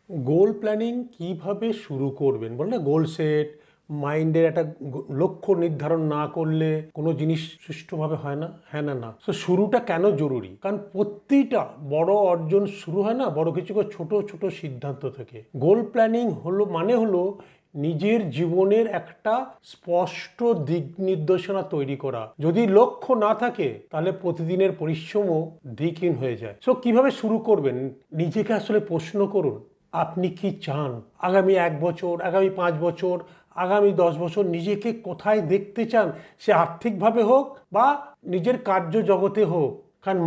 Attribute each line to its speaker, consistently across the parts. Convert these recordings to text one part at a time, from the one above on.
Speaker 1: গোল planning কিভাবে শুরু করবেন বল না, গোল সেট মাইন্ডের একটা লক্ষ্য নির্ধারণ না করলে কোনো জিনিস সুষ্ঠুভাবে হয় না, হ্যাঁ না না। তো শুরুটা কেন জরুরি? কারণ প্রতিটা বড় অর্জন শুরু হয় না বড় কিছু করে ছোট ছোট সিদ্ধান্ত থেকে। গোল প্ল্যানিং হলো নিজের জীবনের একটা স্পষ্ট দিক নির্দেশনা তৈরি করা। যদি লক্ষ্য না থাকে তাহলে প্রতিদিনের পরিশ্রমও দিকহীন হয়ে যায়। সো কিভাবে শুরু করবেন? নিজেকে আসলে প্রশ্ন করুন, আপনি কি চান? আগামী 1 বছর, আগামী 5 বছর, আগামী 10 বছর নিজেকে কোথায় দেখতে চান? সে আর্থিকভাবে হোক বা নিজের কার্য জগতে হোক। কারণ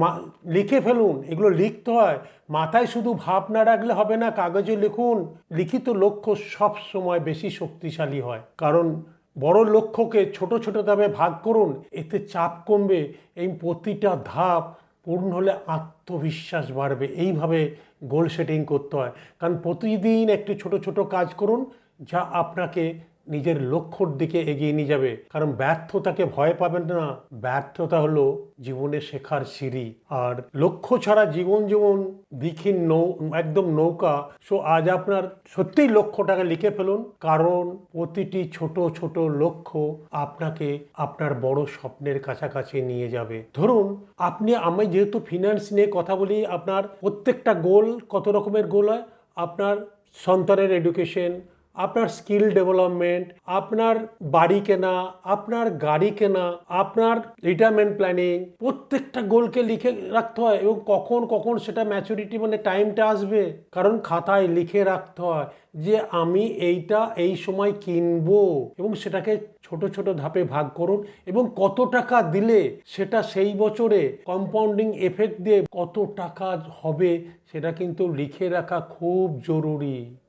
Speaker 1: লিখে ফেলুন, এগুলো লিখতে হয়। মাথায় শুধু ভাব না রাখলে হবে না, কাগজে লিখুন। লিখিত লক্ষ্য সব সময় বেশি শক্তিশালী হয়। কারণ বড় লক্ষ্যকে ছোট ছোট ধাপে ভাগ করুন, এতে চাপ কমবে। এই প্রতিটা ধাপ পূর্ণ হলে আত্মবিশ্বাস বাড়বে। এইভাবে গোল সেটিং করতে হয়। কারণ প্রতিদিন একটি ছোট ছোট কাজ করুন, যা আপনাকে নিজের লক্ষ্যর দিকে এগিয়ে নিয়ে যাবে। কারণ ব্যর্থতাকে ভয় পাবেন না, ব্যর্থতা হলো জীবনে শেখার সিঁড়ি। আর লক্ষ্য ছাড়া জীবন যেমন দিকহীন একদম নৌকা। সো আজ আপনার সত্যিই লক্ষ্যটাকে লিখে ফেলুন, কারণ প্রতিটি ছোট ছোট লক্ষ্য আপনাকে আপনার বড় স্বপ্নের কাছাকাছি নিয়ে যাবে। ধরুন আমি যেহেতু ফিনান্স নিয়ে কথা বলি, আপনার প্রত্যেকটা গোল কত রকমের গোল হয়? আপনার সন্তানের এডুকেশন, আপনার স্কিল ডেভেলপমেন্ট, আপনার বাড়ি কেনা, আপনার গাড়ি কেনা, আপনার রিটায়ারমেন্ট প্ল্যানিং, প্রত্যেকটা গোলকে লিখে রাখতে হয়। এবং কখন কখন সেটা ম্যাচুরিটি মানে টাইমটা আসবে, কারণ খাতায় লিখে রাখতে হয় যে আমি এইটা এই সময় কিনবো। এবং সেটাকে ছোট ছোট ধাপে ভাগ করুন, এবং কত টাকা দিলে সেটা সেই বছরে কম্পাউন্ডিং এফেক্ট দিয়ে কত টাকা হবে সেটা কিন্তু লিখে রাখা খুব জরুরি।